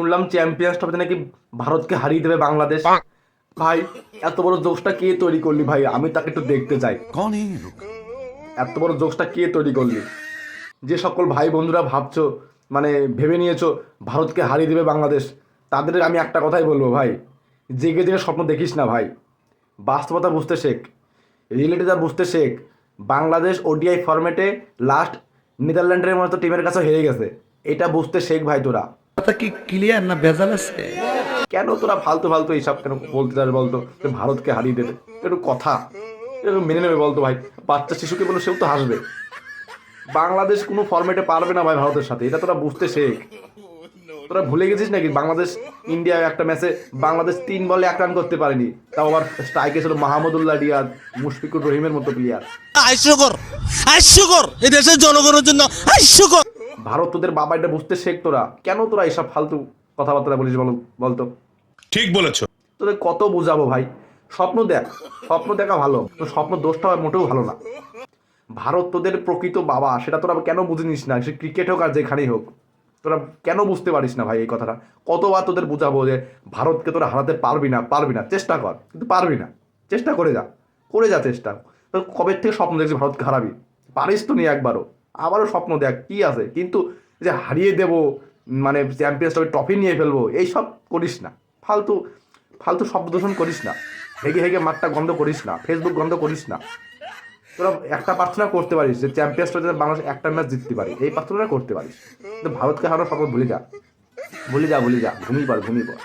শুনলাম চ্যাম্পিয়ন্স ট্রফিতে নাকি ভারতকে হারিয়ে দেবে বাংলাদেশ। ভাই এত বড় জোকসটা কে তৈরি করলি ভাই? আমি তাকে একটু দেখতে চাই। कौन है ये लोग? এত বড় জোকসটা কে তৈরি করলি? যে সকল ভাই বন্ধুরা ভাবছো, মানে ভেবে নিয়েছো ভারতকে হারিয়ে দেবে বাংলাদেশ, তাদের আমি একটা কথাই বলবো ভাই, জেগে জেগে স্বপ্ন দেখিস না ভাই। বাস্তবতা বুঝতে শেখ, রিয়েলিটিটা বুঝতে শেখ। বাংলাদেশ ওডিআই ফরম্যাটে লাস্ট নেদারল্যান্ডের মতো টিমের কাছে হেরে গেছে, এটা বুঝতে শেখ ভাই তোরা। কথা কি ক্লিয়ার না ভেজাল আছে? কেন তোরা ফালতু ফালতু এইসব কেন বলতে চাস বলতো যে ভারতকে হারিয়ে দেবে? একটু কথা একটু মেনে নেবে বলতো ভাই। বাচ্চা শিশুকে বলে সেও তো হাসবে। বাংলাদেশ কোনো ফরম্যাটে পারবে না ভাই ভারতের সাথে, এটা তোরা বুঝতে শেখ। তোরা ভুলে গেছিস নাকি বাংলাদেশ ইন্ডিয়া একটা ম্যাচে বাংলাদেশ 3 বলে 1 রান করতে পারেনি, তাও আবার স্ট্রাইকে ছিল মাহমুদুল্লাহ রিয়াদ, মুশফিকুর রহিমের মতো প্লেয়ার। হাস্যকর, হাস্যকর, এই দেশের জনগণের জন্য হাস্যকর। ভারত তোদের বাবা, এটা বুঝতে শেখ তোরা। কেন তোরা এইসব ফালতু কথাবার্তা বলিস বলতো? ঠিক বলেছো। তোদের কত বুঝাবো ভাই? স্বপ্ন দেখ, স্বপ্ন দেখা ভালো, তো স্বপ্ন দোষটা মোটেও ভালো না। ভারত তোদের প্রকৃত বাবা, সেটা তোরা কেন বুঝিস না? সে ক্রিকেট হোক আর যেখানেই হোক, তোরা কেন বুঝতে পারিস না ভাই এই কথাটা? কতবার তোদের বুঝাবো যে ভারতকে তোরা হারাতে পারবি না, পারবি না, চেষ্টা কর, কিন্তু পারবি না। চেষ্টা করে যা, করে যা চেষ্টা। তো কবে থেকে স্বপ্ন দেখছিস ভারতকে হারাবি? পারিস তো নি একবারও, আবারও স্বপ্ন দেখ কি আছে, কিন্তু যে হারিয়ে দেবো, মানে চ্যাম্পিয়ন্স ট্রফি নিয়ে ফেলবো, এইসব করিস না। ফালতু ফালতু শব্দ দূষণ করিস না, হেগে হেগে মাঠটা গন্ধ করিস না, ফেসবুক গন্ধ করিস না। তোরা একটা প্রার্থনা করতে পারিস যে চ্যাম্পিয়ন্স ট্রফিতে বাংলাদেশ একটা ম্যাচ জিততে পারি, এই প্রার্থনাটা করতে পারিস। কিন্তু ভারতকে হারানোর স্বপ্ন ভুলে যা, ভুলে যা, ভুলে যা, ঘুমিয়ে পড়, ঘুমিয়ে পড়।